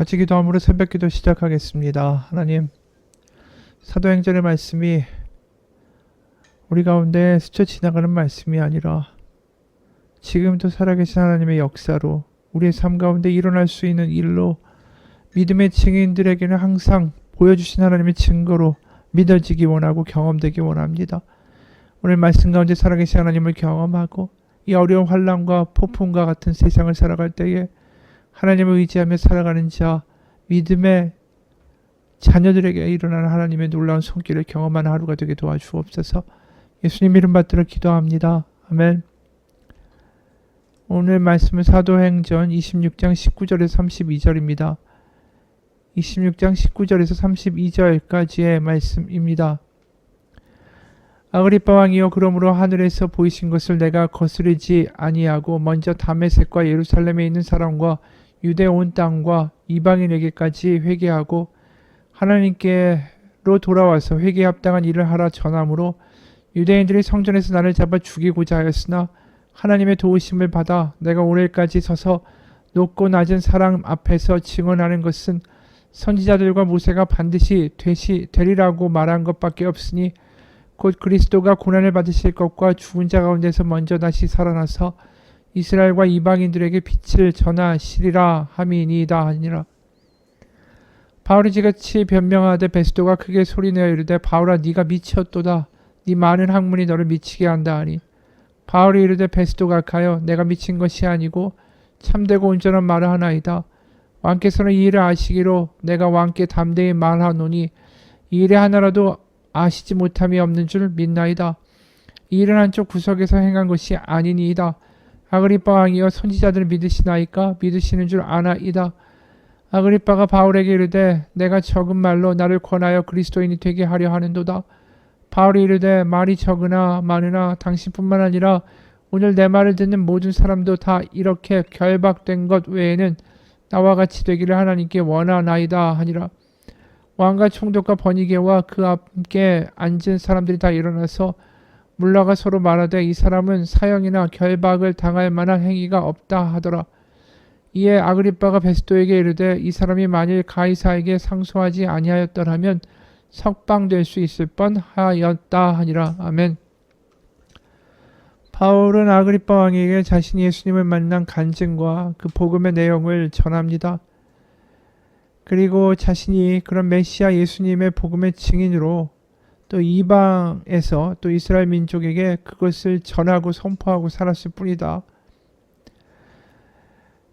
같이 기도함으로 새벽기도 시작하겠습니다. 하나님, 사도행전의 말씀이 우리 가운데 스쳐 지나가는 말씀이 아니라 지금도 살아계신 하나님의 역사로 우리의 삶 가운데 일어날 수 있는 일로 믿음의 증인들에게는 항상 보여주신 하나님의 증거로 믿어지기 원하고 경험되기 원합니다. 오늘 말씀 가운데 살아계신 하나님을 경험하고 이 어려운 환난과 폭풍과 같은 세상을 살아갈 때에 하나님을 의지하며 살아가는 자, 믿음의 자녀들에게 일어나는 하나님의 놀라운 손길을 경험하는 하루가 되게 도와주옵소서. 예수님 이름 받들어 기도합니다. 아멘. 오늘 말씀은 사도행전 26장 19절에서 32절입니다. 26장 19절에서 32절까지의 말씀입니다. 아그리빠 왕이여, 그러므로 하늘에서 보이신 것을 내가 거스르지 아니하고 먼저 다메섹과 예루살렘에 있는 사람과 유대 온 땅과 이방인에게까지 회개하고 하나님께로 돌아와서 회개에 합당한 일을 하라 전함으로 유대인들이 성전에서 나를 잡아 죽이고자 하였으나 하나님의 도우심을 받아 내가 오늘까지 서서 높고 낮은 사람 앞에서 증언하는 것은 선지자들과 모세가 반드시 되리라고 말한 것밖에 없으니 곧 그리스도가 고난을 받으실 것과 죽은 자 가운데서 먼저 다시 살아나서 이스라엘과 이방인들에게 빛을 전하시리라 함이니이다 하니라. 바울이 지같이 변명하되 베스도가 크게 소리내어 이르되 바울아, 네가 미쳤도다. 네 많은 학문이 너를 미치게 한다 하니 바울이 이르되 베스도가 가여 내가 미친 것이 아니고 참되고 온전한 말을 하나이다. 왕께서는 이 일을 아시기로 내가 왕께 담대히 말하노니 이 일에 하나라도 아시지 못함이 없는 줄 믿나이다. 이 일은 한쪽 구석에서 행한 것이 아니니이다. 아그리빠 왕이여, 선지자들을 믿으시나이까? 믿으시는 줄 아나이다. 아그리빠가 바울에게 이르되 내가 적은 말로 나를 권하여 그리스도인이 되게 하려 하는도다. 바울이 이르되 말이 적으나 많으나 당신뿐만 아니라 오늘 내 말을 듣는 모든 사람도 다 이렇게 결박된 것 외에는 나와 같이 되기를 하나님께 원하나이다 하니라. 왕과 총독과 버니게와 그 함께 앉은 사람들이 다 일어나서 물러가 서로 말하되 이 사람은 사형이나 결박을 당할 만한 행위가 없다 하더라. 이에 아그리빠가 베스도에게 이르되 이 사람이 만일 가이사에게 상소하지 아니하였더라면 석방될 수 있을 뻔하였다 하니라. 아멘. 바울은 아그리빠 왕에게 자신이 예수님을 만난 간증과 그 복음의 내용을 전합니다. 그리고 자신이 그런 메시아 예수님의 복음의 증인으로 또 이방에서 또 이스라엘 민족에게 그것을 전하고 선포하고 살았을 뿐이다.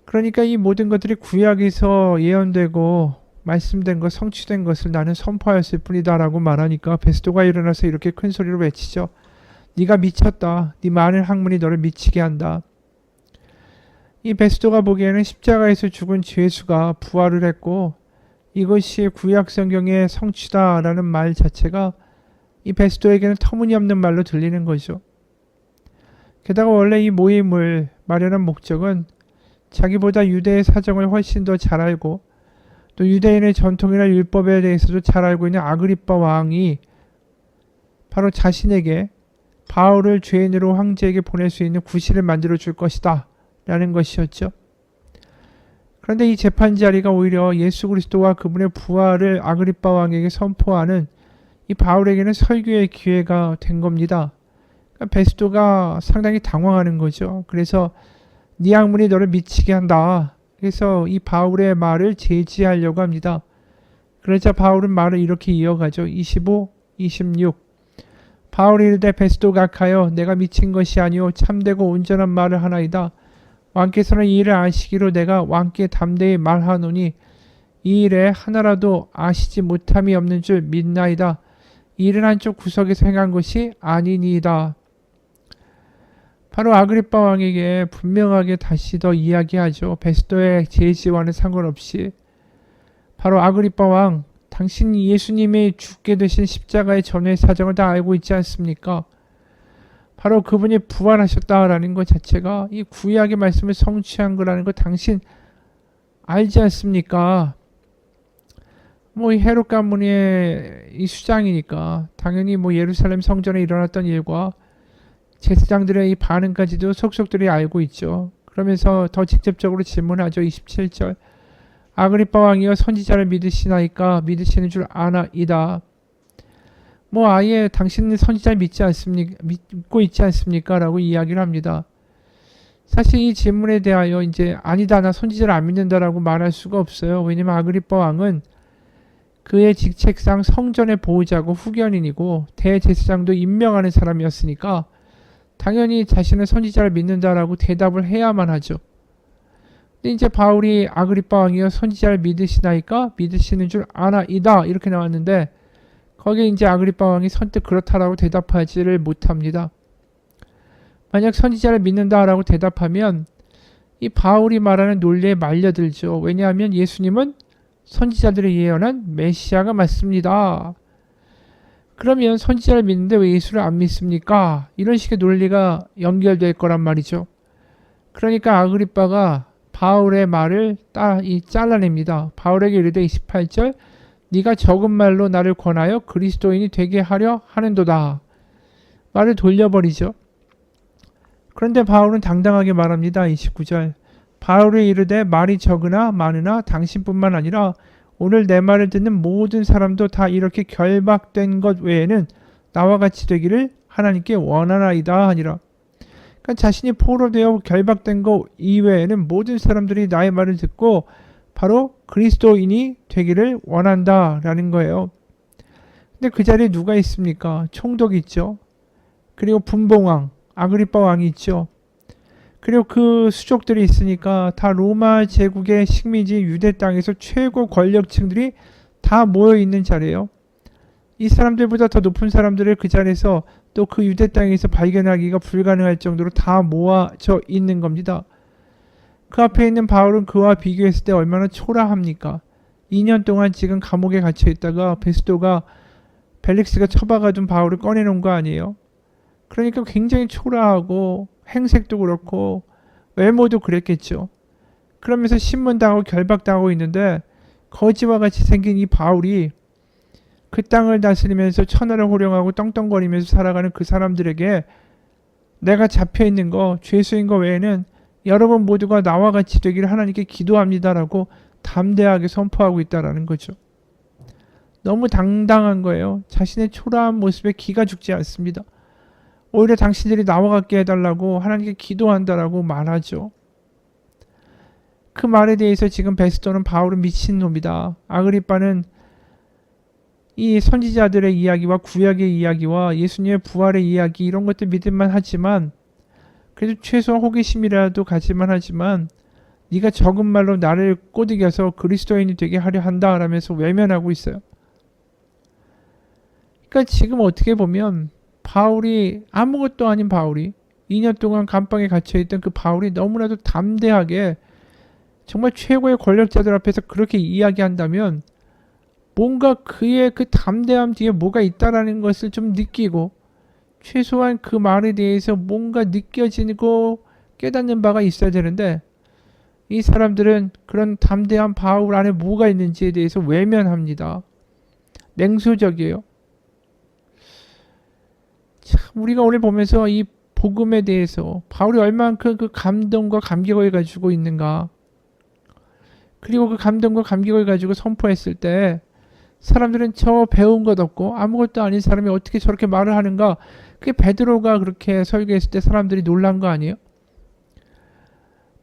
그러니까 이 모든 것들이 구약에서 예언되고 말씀된 것, 성취된 것을 나는 선포하였을 뿐이다 라고 말하니까 베스도가 일어나서 이렇게 큰 소리로 외치죠. 네가 미쳤다. 네 많은 학문이 너를 미치게 한다. 이 베스도가 보기에는 십자가에서 죽은 죄수가 부활을 했고 이것이 구약 성경의 성취다라는 말 자체가 이 베스도에게는 터무니없는 말로 들리는 거죠. 게다가 원래 이 모임을 마련한 목적은 자기보다 유대의 사정을 훨씬 더 잘 알고 또 유대인의 전통이나 율법에 대해서도 잘 알고 있는 아그리빠 왕이 바로 자신에게 바울을 죄인으로 황제에게 보낼 수 있는 구실을 만들어 줄 것이다 라는 것이었죠. 그런데 이 재판 자리가 오히려 예수 그리스도와 그분의 부활을 아그리빠 왕에게 선포하는 이 바울에게는 설교의 기회가 된 겁니다. 그러니까 베스도가 상당히 당황하는 거죠. 그래서 네 학문이 너를 미치게 한다. 그래서 이 바울의 말을 제지하려고 합니다. 그러자 바울은 말을 이렇게 이어가죠. 25, 26. 바울이 이르되 베스도가 가여 내가 미친 것이 아니오 참되고 온전한 말을 하나이다. 왕께서는 이 일을 아시기로 내가 왕께 담대히 말하노니 이 일에 하나라도 아시지 못함이 없는 줄 믿나이다. 이 일은 한쪽 구석에서 행한 것이 아니니이다. 바로 아그리빠 왕에게 분명하게 다시 더 이야기하죠. 베스도의 제지와는 상관없이 바로 아그리빠 왕, 당신 예수님이 죽게 되신 십자가의 전후의 사정을 다 알고 있지 않습니까? 바로 그분이 부활하셨다라는 것 자체가 이 구약의 말씀을 성취한 거라는 거 당신 알지 않습니까? 뭐 이 헤롯 가문의 이 수장이니까 당연히 뭐 예루살렘 성전에 일어났던 일과 제사장들의 이 반응까지도 속속들이 알고 있죠. 그러면서 더 직접적으로 질문하죠. 27절. 아그리빠 왕이여 선지자를 믿으시나이까 믿으시는 줄 아나이다. 뭐 아예 당신은 선지자를 믿고 있지 않습니까? 라고 이야기를 합니다. 사실 이 질문에 대하여 이제 아니다 나 선지자를 안 믿는다라고 말할 수가 없어요. 왜냐면 아그리빠 왕은 그의 직책상 성전의 보호자고 후견인이고 대제사장도 임명하는 사람이었으니까 당연히 자신은 선지자를 믿는다라고 대답을 해야만 하죠. 근데 이제 바울이 아그리빠 왕이여 선지자를 믿으시나이까 믿으시는 줄 아나이다 이렇게 나왔는데 거기에 이제 아그리빠 왕이 선뜻 그렇다라고 대답하지를 못합니다. 만약 선지자를 믿는다라고 대답하면 이 바울이 말하는 논리에 말려들죠. 왜냐하면 예수님은 선지자들이 예언한 메시아가 맞습니다. 그러면 선지자를 믿는데 왜 예수를 안 믿습니까? 이런 식의 논리가 연결될 거란 말이죠. 그러니까 아그리빠가 바울의 말을 잘라냅니다. 바울에게 이르되 28절 네가 적은 말로 나를 권하여 그리스도인이 되게 하려 하는도다. 말을 돌려버리죠. 그런데 바울은 당당하게 말합니다. 29절 바울이 이르되 말이 적으나 많으나 당신뿐만 아니라 오늘 내 말을 듣는 모든 사람도 다 이렇게 결박된 것 외에는 나와 같이 되기를 하나님께 원하나이다 하니라. 그러니까 자신이 포로되어 결박된 것 이외에는 모든 사람들이 나의 말을 듣고 바로 그리스도인이 되기를 원한다라는 거예요. 근데 그 자리에 누가 있습니까? 총독이 있죠. 그리고 분봉왕 아그리빠 왕이 있죠. 그리고 그 수족들이 있으니까 다 로마 제국의 식민지 유대 땅에서 최고 권력층들이 다 모여 있는 자리예요. 이 사람들보다 더 높은 사람들을 그 자리에서 또 그 유대 땅에서 발견하기가 불가능할 정도로 다 모아져 있는 겁니다. 그 앞에 있는 바울은 그와 비교했을 때 얼마나 초라합니까? 2년 동안 지금 감옥에 갇혀 있다가 베스도가 벨릭스가 처박아둔 바울을 꺼내놓은 거 아니에요? 그러니까 굉장히 초라하고 행색도 그렇고 외모도 그랬겠죠. 그러면서 신문당하고 결박당하고 있는데 거지와 같이 생긴 이 바울이 그 땅을 다스리면서 천하를 호령하고 떵떵거리면서 살아가는 그 사람들에게 내가 잡혀있는 거 죄수인 거 외에는 여러분 모두가 나와 같이 되기를 하나님께 기도합니다라고 담대하게 선포하고 있다라는 거죠. 너무 당당한 거예요. 자신의 초라한 모습에 기가 죽지 않습니다. 오히려 당신들이 나와 같게 해달라고 하나님께 기도한다라고 말하죠. 그 말에 대해서 지금 베스도는 바울은 미친놈이다. 아그리빠는 이 선지자들의 이야기와 구약의 이야기와 예수님의 부활의 이야기 이런 것들 믿을만 하지만 그래도 최소한 호기심이라도 가질만 하지만 네가 적은 말로 나를 꼬드겨서 그리스도인이 되게 하려 한다 라면서 외면하고 있어요. 그러니까 지금 어떻게 보면 바울이 아무것도 아닌 바울이 2년 동안 감방에 갇혀있던 그 바울이 너무나도 담대하게 정말 최고의 권력자들 앞에서 그렇게 이야기한다면 뭔가 그의 그 담대함 뒤에 뭐가 있다라는 것을 좀 느끼고 최소한 그 말에 대해서 뭔가 느껴지고 깨닫는 바가 있어야 되는데 이 사람들은 그런 담대한 바울 안에 뭐가 있는지에 대해서 외면합니다. 냉소적이에요. 참 우리가 오늘 보면서 이 복음에 대해서 바울이 얼만큼 그 감동과 감격을 가지고 있는가, 그리고 그 감동과 감격을 가지고 선포했을 때 사람들은 저 배운 것 없고 아무것도 아닌 사람이 어떻게 저렇게 말을 하는가, 그게 베드로가 그렇게 설교했을 때 사람들이 놀란 거 아니에요?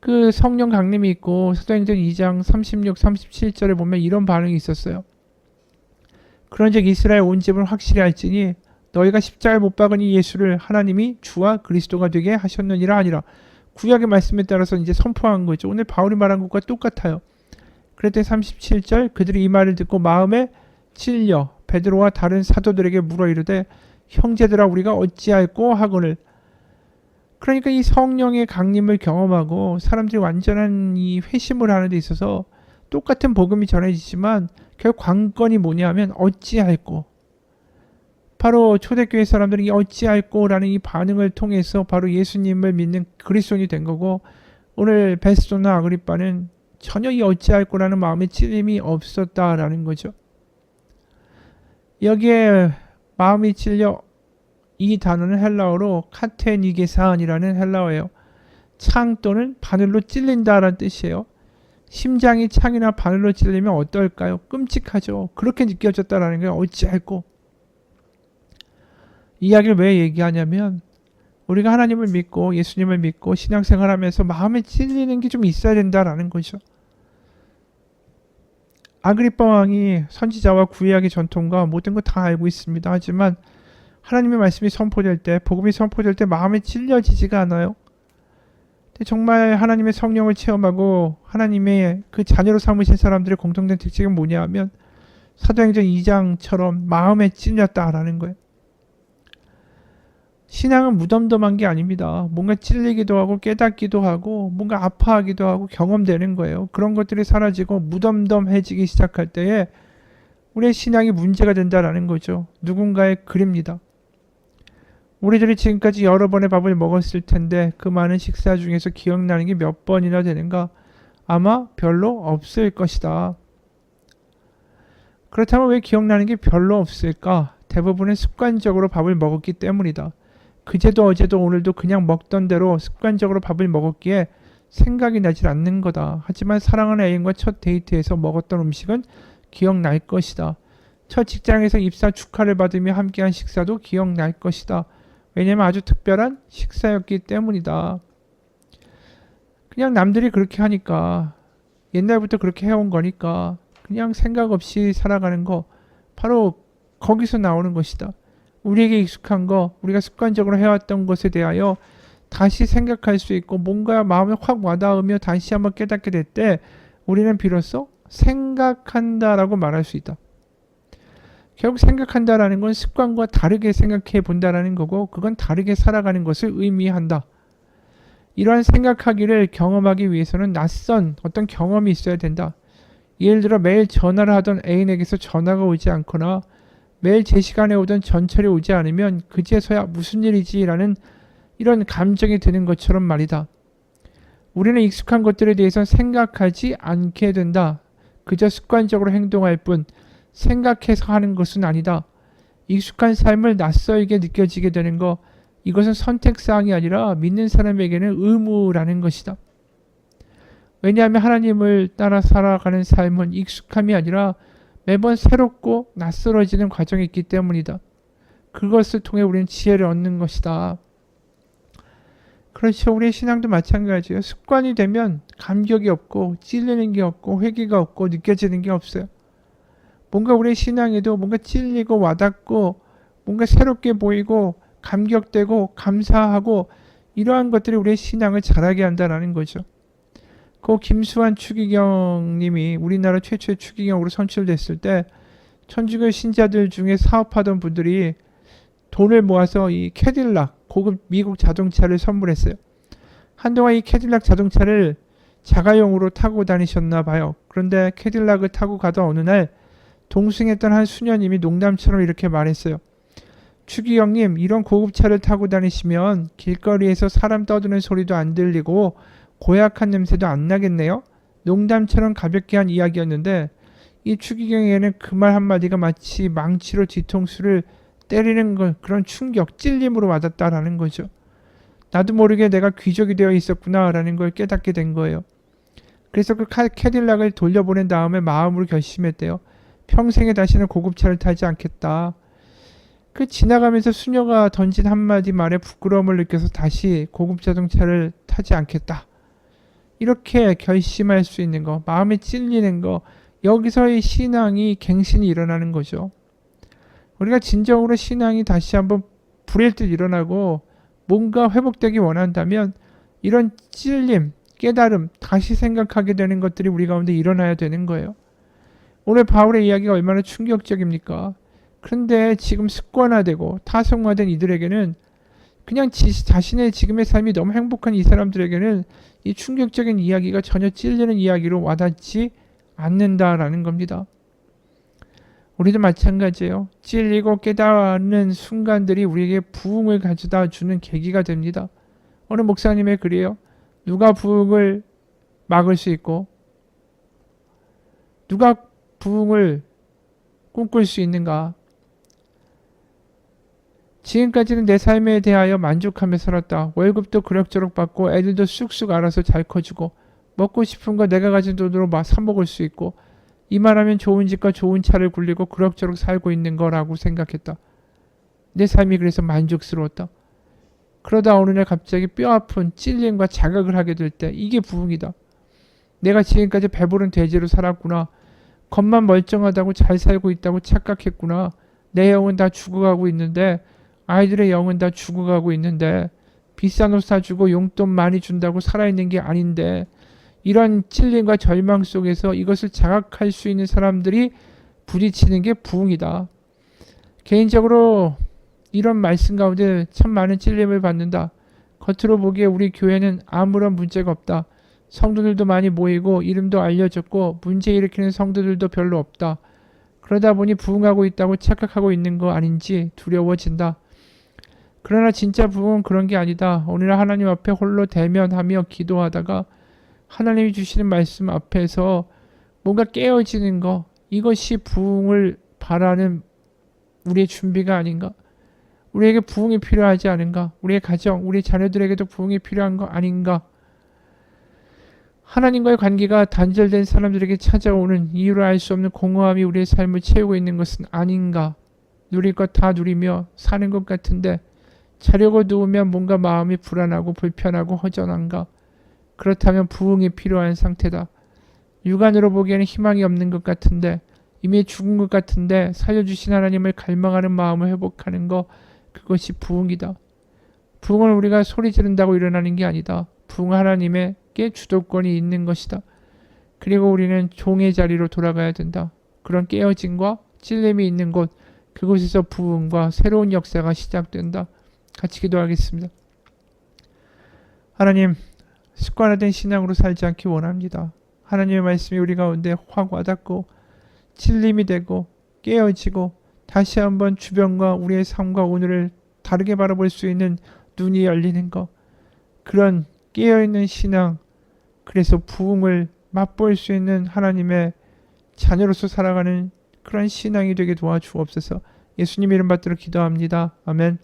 그 성령 강림이 있고 사도행전 2장 36, 37절에 보면 이런 반응이 있었어요. 그런즉 이스라엘 온 집은 확실히 알지니 너희가 십자가에 못 박은 이 예수를 하나님이 주와 그리스도가 되게 하셨느니라 하니라. 구약의 말씀에 따라서 이제 선포한 거죠. 오늘 바울이 말한 것과 똑같아요. 그랬더니 37절 그들이 이 말을 듣고 마음에 찔려 베드로와 다른 사도들에게 물어 이르되 형제들아 우리가 어찌할꼬 하거늘. 그러니까 이 성령의 강림을 경험하고 사람들이 완전한 이 회심을 하는 데 있어서 똑같은 복음이 전해지지만 결국 관건이 뭐냐면 어찌할꼬. 바로 초대교회 사람들이 어찌할꼬라는 이 반응을 통해서 바로 예수님을 믿는 그리스도인이 된 거고, 오늘 베스도나 아그리빠는 전혀 이 어찌할꼬라는 마음에 찔림이 없었다라는 거죠. 여기에 마음이 찔려, 이 단어는 헬라어로 카테니게산이라는 헬라어예요. 창 또는 바늘로 찔린다라는 뜻이에요. 심장이 창이나 바늘로 찔리면 어떨까요? 끔찍하죠. 그렇게 느껴졌다라는 게 어찌할꼬. 이야기를 왜 얘기하냐면 우리가 하나님을 믿고 예수님을 믿고 신앙생활하면서 마음에 찔리는 게 좀 있어야 된다라는 거죠. 아그리빠 왕이 선지자와 구약의 전통과 모든 거 다 알고 있습니다. 하지만 하나님의 말씀이 선포될 때, 복음이 선포될 때 마음에 찔려지지가 않아요. 근데 정말 하나님의 성령을 체험하고 하나님의 그 자녀로 삼으신 사람들의 공통된 특징은 뭐냐 하면 사도행전 2장처럼 마음에 찔렸다라는 거예요. 신앙은 무덤덤한 게 아닙니다. 뭔가 찔리기도 하고 깨닫기도 하고 뭔가 아파하기도 하고 경험되는 거예요. 그런 것들이 사라지고 무덤덤해지기 시작할 때에 우리의 신앙이 문제가 된다라는 거죠. 누군가의 글입니다. 우리들이 지금까지 여러 번의 밥을 먹었을 텐데 그 많은 식사 중에서 기억나는 게 몇 번이나 되는가? 아마 별로 없을 것이다. 그렇다면 왜 기억나는 게 별로 없을까? 대부분은 습관적으로 밥을 먹었기 때문이다. 그제도 어제도 오늘도 그냥 먹던 대로 습관적으로 밥을 먹었기에 생각이 나질 않는 거다. 하지만 사랑하는 애인과 첫 데이트에서 먹었던 음식은 기억날 것이다. 첫 직장에서 입사 축하를 받으며 함께한 식사도 기억날 것이다. 왜냐면 아주 특별한 식사였기 때문이다. 그냥 남들이 그렇게 하니까 옛날부터 그렇게 해온 거니까 그냥 생각 없이 살아가는 거 바로 거기서 나오는 것이다. 우리에게 익숙한 거, 우리가 습관적으로 해왔던 것에 대하여 다시 생각할 수 있고 뭔가 마음에 확 와닿으며 다시 한번 깨닫게 될 때 우리는 비로소 생각한다라고 말할 수 있다. 결국 생각한다라는 건 습관과 다르게 생각해 본다라는 거고 그건 다르게 살아가는 것을 의미한다. 이러한 생각하기를 경험하기 위해서는 낯선 어떤 경험이 있어야 된다. 예를 들어 매일 전화를 하던 애인에게서 전화가 오지 않거나 매일 제 시간에 오던 전철이 오지 않으면 그제서야 무슨 일이지 라는 이런 감정이 드는 것처럼 말이다. 우리는 익숙한 것들에 대해서 생각하지 않게 된다. 그저 습관적으로 행동할 뿐 생각해서 하는 것은 아니다. 익숙한 삶을 낯설게 느껴지게 되는 것, 이것은 선택사항이 아니라 믿는 사람에게는 의무라는 것이다. 왜냐하면 하나님을 따라 살아가는 삶은 익숙함이 아니라 매번 새롭고 낯설어지는 과정이 있기 때문이다. 그것을 통해 우리는 지혜를 얻는 것이다. 그렇죠. 우리의 신앙도 마찬가지예요. 습관이 되면 감격이 없고 찔리는 게 없고 회개가 없고 느껴지는 게 없어요. 뭔가 우리의 신앙에도 뭔가 찔리고 와닿고 뭔가 새롭게 보이고 감격되고 감사하고 이러한 것들이 우리의 신앙을 자라게 한다는 거죠. 그 김수환 추기경님이 우리나라 최초의 추기경으로 선출됐을 때 천주교 신자들 중에 사업하던 분들이 돈을 모아서 이 캐딜락 고급 미국 자동차를 선물했어요. 한동안 이 캐딜락 자동차를 자가용으로 타고 다니셨나 봐요. 그런데 캐딜락을 타고 가던 어느 날 동승했던 한 수녀님이 농담처럼 이렇게 말했어요. 추기경님, 이런 고급차를 타고 다니시면 길거리에서 사람 떠드는 소리도 안 들리고 고약한 냄새도 안 나겠네요. 농담처럼 가볍게 한 이야기였는데 이 추기경에게는 그 말 한마디가 마치 망치로 뒤통수를 때리는 그런 충격, 찔림으로 와닿다라는 거죠. 나도 모르게 내가 귀족이 되어 있었구나라는 걸 깨닫게 된 거예요. 그래서 그 캐딜락을 돌려보낸 다음에 마음으로 결심했대요. 평생에 다시는 고급차를 타지 않겠다. 그 지나가면서 수녀가 던진 한마디 말에 부끄러움을 느껴서 다시 고급 자동차를 타지 않겠다. 이렇게 결심할 수 있는 거, 마음에 찔리는 거, 여기서의 신앙이 갱신이 일어나는 거죠. 우리가 진정으로 신앙이 다시 한번 불일 듯 일어나고 뭔가 회복되기 원한다면 이런 찔림, 깨달음, 다시 생각하게 되는 것들이 우리 가운데 일어나야 되는 거예요. 오늘 바울의 이야기가 얼마나 충격적입니까? 그런데 지금 습관화되고 타성화된 이들에게는 그냥 자신의 지금의 삶이 너무 행복한 이 사람들에게는 이 충격적인 이야기가 전혀 찔리는 이야기로 와닿지 않는다라는 겁니다. 우리도 마찬가지예요. 찔리고 깨닫는 순간들이 우리에게 부흥을 가져다 주는 계기가 됩니다. 어느 목사님의 글이에요. 누가 부흥을 막을 수 있고 누가 부흥을 꿈꿀 수 있는가? 지금까지는 내 삶에 대하여 만족하며 살았다. 월급도 그럭저럭 받고 애들도 쑥쑥 알아서 잘 커주고 먹고 싶은 거 내가 가진 돈으로 사 먹을 수 있고 이만하면 좋은 집과 좋은 차를 굴리고 그럭저럭 살고 있는 거라고 생각했다. 내 삶이 그래서 만족스러웠다. 그러다 어느 날 갑자기 뼈아픈 찔림과 자각을 하게 될 때 이게 부흥이다. 내가 지금까지 배부른 돼지로 살았구나. 겉만 멀쩡하다고 잘 살고 있다고 착각했구나. 내 영은 다 죽어가고 있는데 아이들의 영은 다 죽어가고 있는데 비싼 옷 사주고 용돈 많이 준다고 살아있는 게 아닌데 이런 찔림과 절망 속에서 이것을 자각할 수 있는 사람들이 부딪히는 게 부흥이다. 개인적으로 이런 말씀 가운데 참 많은 찔림을 받는다. 겉으로 보기에 우리 교회는 아무런 문제가 없다. 성도들도 많이 모이고 이름도 알려졌고 문제 일으키는 성도들도 별로 없다. 그러다 보니 부흥하고 있다고 착각하고 있는 거 아닌지 두려워진다. 그러나 진짜 부흥은 그런 게 아니다. 오늘 하나님 앞에 홀로 대면하며 기도하다가 하나님이 주시는 말씀 앞에서 뭔가 깨어지는 거, 이것이 부흥을 바라는 우리의 준비가 아닌가? 우리에게 부흥이 필요하지 않은가? 우리의 가정, 우리 자녀들에게도 부흥이 필요한 거 아닌가? 하나님과의 관계가 단절된 사람들에게 찾아오는 이유를 알 수 없는 공허함이 우리의 삶을 채우고 있는 것은 아닌가? 누릴 것 다 누리며 사는 것 같은데 자려고 누우면 뭔가 마음이 불안하고 불편하고 허전한가? 그렇다면 부흥이 필요한 상태다. 육안으로 보기에는 희망이 없는 것 같은데 이미 죽은 것 같은데 살려주신 하나님을 갈망하는 마음을 회복하는 것, 그것이 부흥이다. 부흥은 우리가 소리 지른다고 일어나는 게 아니다. 부흥은 하나님에게 주도권이 있는 것이다. 그리고 우리는 종의 자리로 돌아가야 된다. 그런 깨어짐과 찔림이 있는 곳, 그곳에서 부흥과 새로운 역사가 시작된다. 같이 기도하겠습니다. 하나님, 습관화된 신앙으로 살지 않기 원합니다. 하나님의 말씀이 우리 가운데 확 와닿고 찔림이 되고 깨어지고 다시 한번 주변과 우리의 삶과 오늘을 다르게 바라볼 수 있는 눈이 열리는 것, 그런 깨어있는 신앙, 그래서 부흥을 맛볼 수 있는 하나님의 자녀로서 살아가는 그런 신앙이 되게 도와주옵소서. 예수님 이름 받들어 기도합니다. 아멘.